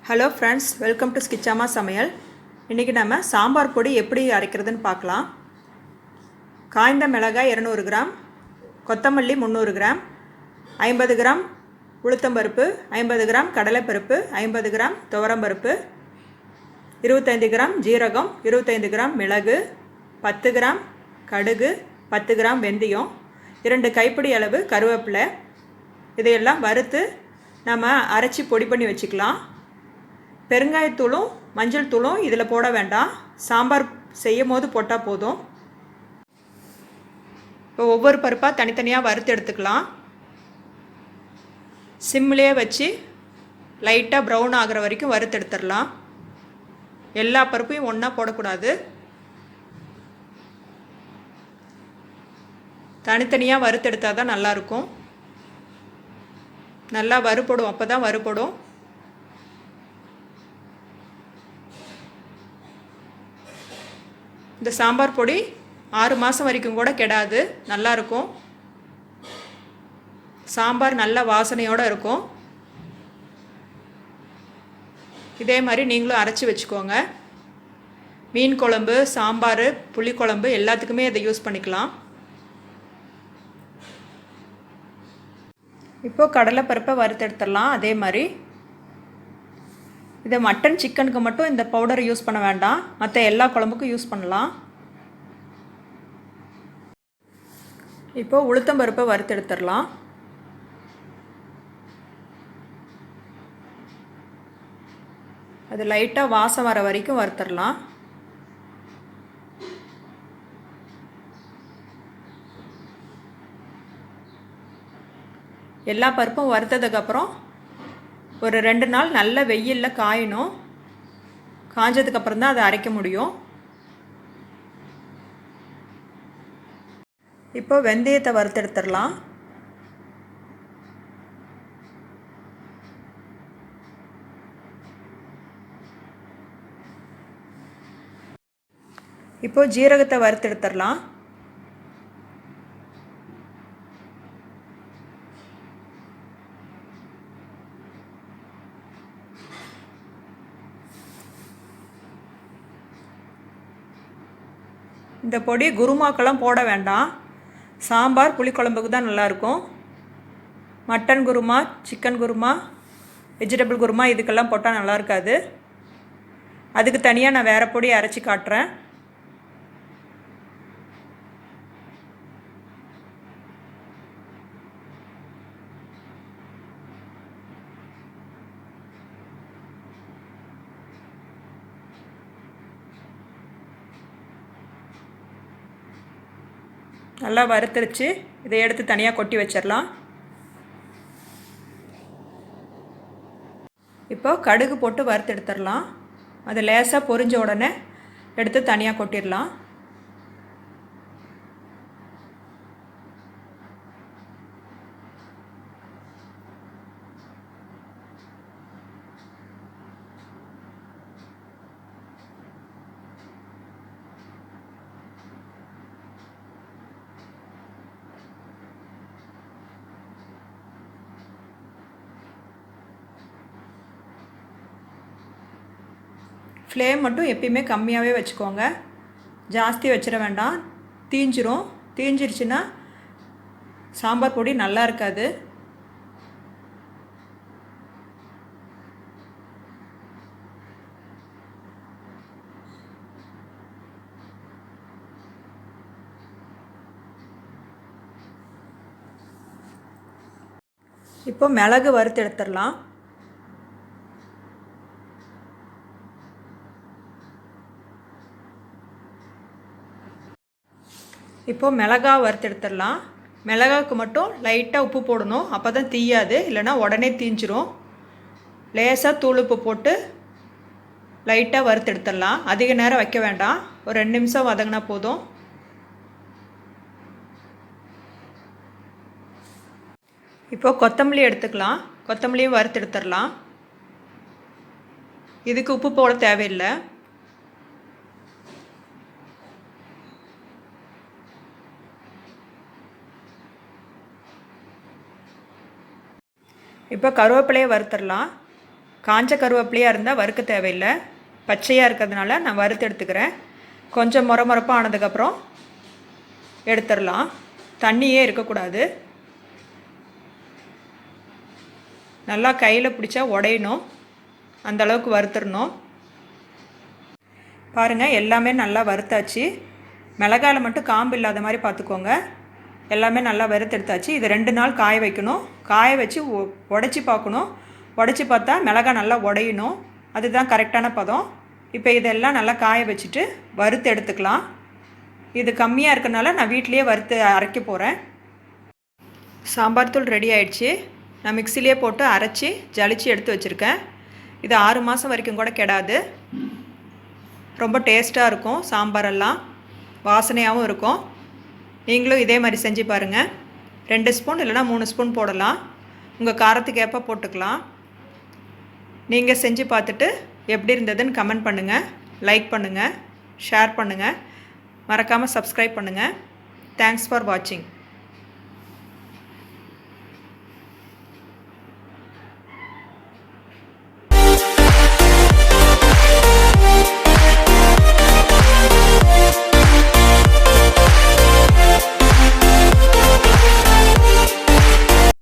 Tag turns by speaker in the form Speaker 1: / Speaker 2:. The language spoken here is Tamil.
Speaker 1: ஹலோ ஃப்ரெண்ட்ஸ், வெல்கம் டு ஸ்கிச்சாமா சமையல். இன்றைக்கி நம்ம சாம்பார் பொடி எப்படி அரைக்கிறதுன்னு பார்க்கலாம். காய்ந்த மிளகாய் 200 கிராம், கொத்தமல்லி 300 கிராம், 50 கிராம் உளுத்தம்பருப்பு, 50 கிராம் கடலைப்பருப்பு, 50 கிராம் துவரம்பருப்பு, 25 கிராம் ஜீரகம், 25 கிராம் மிளகு, 10 கிராம் கடுகு, 10 கிராம் வெந்தயம், 2 கைப்பிடி அளவு கருவேப்பிலை. இதையெல்லாம் வறுத்து நம்ம அரைச்சி பொடி பண்ணி வச்சுக்கலாம். பெருங்காயத்தூளும் மஞ்சள் தூளும் இதில் போட வேண்டாம், சாம்பார் செய்யும் போது போட்டால் போதும். இப்போ ஒவ்வொரு பருப்பாக தனித்தனியாக வறுத்து எடுத்துக்கலாம். சிம்மிலே வச்சு லைட்டாக ப்ரௌன் ஆகிற வரைக்கும் வறுத்து எடுத்துடலாம். எல்லா பருப்பையும் ஒன்றா போடக்கூடாது, தனித்தனியாக வறுத்து எடுத்தால் தான் நல்லாயிருக்கும். நல்லா வறுபடும், அப்போ தான் வறுபடும். இந்த சாம்பார் பொடி 6 மாதம் வரைக்கும் கூட கெடாது, நல்லாயிருக்கும். சாம்பார் நல்ல வாசனையோடு இருக்கும். இதே மாதிரி நீங்களும் அரைச்சி வச்சுக்கோங்க. மீன் குழம்பு, சாம்பார், புளிக்குழம்பு எல்லாத்துக்குமே இதை யூஸ் பண்ணிக்கலாம். இப்போது கடலைப்பருப்பை வறுத்தெடுத்துடலாம். அதே மாதிரி இதை மட்டன் சிக்கனுக்கு மட்டும் இந்த பவுடரை யூஸ் பண்ண வேண்டாம், மற்ற எல்லா குழம்புக்கும் யூஸ் பண்ணலாம். இப்போது உளுத்தம்பருப்பை வறுத்தெடுத்துடலாம். அது லைட்டாக வாசம் வர வரைக்கும் வறுத்துடலாம். எல்லா பருப்பும் வறுத்ததுக்கப்புறம் ஒரு 2 நாள் நல்ல வெயிலில் காயணும். காஞ்சதுக்கப்புறம் தான் அதை அரைக்க முடியும். இப்போ வெந்தயத்தை வறுத்தெடுத்துடலாம். இப்போ ஜீரகத்தை வறுத்தெடுத்துடலாம். இந்த பொடி குருமாக்கெல்லாம் போட வேண்டாம், சாம்பார் புளிக்குழம்புக்கு தான் நல்லாயிருக்கும். Mutton kurma, chicken kurma, vegetable kurma இதுக்கெல்லாம் போட்டால் நல்லா இருக்காது. அதுக்கு தனியாக நான் வேறு பொடி அரைச்சி காட்டுறேன். நல்லா வறுத்துருச்சு. இதை எடுத்து தனியாக கொட்டி வச்சிடலாம். இப்போ கடுகு போட்டு வறுத்து எடுத்துடலாம். அது லேசாக பொரிஞ்ச உடனே எடுத்து தனியாக கொட்டிடலாம். ஃப்ளேம் மட்டும் எப்பயுமே கம்மியாகவே வச்சுக்கோங்க, ஜாஸ்தி வச்சிட வேண்டாம், தீஞ்சிரும். தீஞ்சிருச்சுன்னா சாம்பார் பொடி நல்லா இருக்காது. இப்போ மிளகு வறுத்து எடுத்துடலாம். இப்போது மிளகா வறுத்து எடுத்துடலாம். மிளகாவுக்கு மட்டும் லைட்டாக உப்பு போடணும், அப்போ தான் தீயாது, இல்லைனா உடனே தீஞ்சிரும். லேசாக தூள் உப்பு போட்டு லைட்டாக வறுத்து எடுத்துடலாம். அதிக நேரம் வைக்க வேண்டாம், ஒரு 2 நிமிஷம் வதங்கினா போதும். இப்போது கொத்தமல்லி எடுத்துக்கலாம். கொத்தமல்லியும் வறுத்து எடுத்துடலாம். இதுக்கு உப்பு போட தேவையில்லை. இப்போ கருவேப்பிலையை வறுத்துடலாம். காஞ்ச கருவேப்பிலையாக இருந்தால் வறுக்க தேவையில்லை, பச்சையாக இருக்கிறதுனால நான் வறுத்து எடுத்துக்கிறேன். கொஞ்சம் முறமுறப்பாக ஆனதுக்கப்புறம் எடுத்துடலாம். தண்ணியே இருக்கக்கூடாது. நல்லா கையில் பிடிச்சா உடையணும், அந்தளவுக்கு வறுத்துடணும். பாருங்கள், எல்லாமே நல்லா வறுத்தாச்சு. மிளகாயில் மட்டும் காம்பு இல்லாத மாதிரி பார்த்துக்கோங்க. எல்லாமே நல்லா வறுத்தெடுத்தாச்சு. இது 2 நாள் காய வைக்கணும். காய வச்சு உடச்சி பார்க்கணும். உடச்சி பார்த்தா மிளகாய் நல்லா உடையணும். அதுதான் கரெக்டான பதம். இப்போ இதெல்லாம் நல்லா காய வச்சுட்டு வறுத்து எடுத்துக்கலாம். இது கம்மியாக இருக்கனால நான் வீட்டிலையே வறுத்து அரைக்க போகிறேன். சாம்பார் தூள் ரெடி ஆயிடுச்சு. நான் மிக்சிலேயே போட்டு அரைச்சி ஜலிச்சு எடுத்து வச்சுருக்கேன். இது 6 மாதம் வரைக்கும் கூட கெடாது. ரொம்ப டேஸ்ட்டாக இருக்கும். சாம்பாரெல்லாம் வாசனையாகவும் இருக்கும். நீங்களும் இதே மாதிரி செஞ்சு பாருங்கள். 2 ஸ்பூன் இல்லைனா 3 ஸ்பூன் போடலாம். உங்கள் காரத்துக்கு ஏற்ப போட்டுக்கலாம். நீங்கள் செஞ்சு பார்த்துட்டு எப்படி இருந்ததுன்னு கமெண்ட் பண்ணுங்கள், லைக் பண்ணுங்கள், ஷேர் பண்ணுங்கள், மறக்காமல் சப்ஸ்கிரைப் பண்ணுங்கள். தேங்க்ஸ் ஃபார் வாட்சிங்.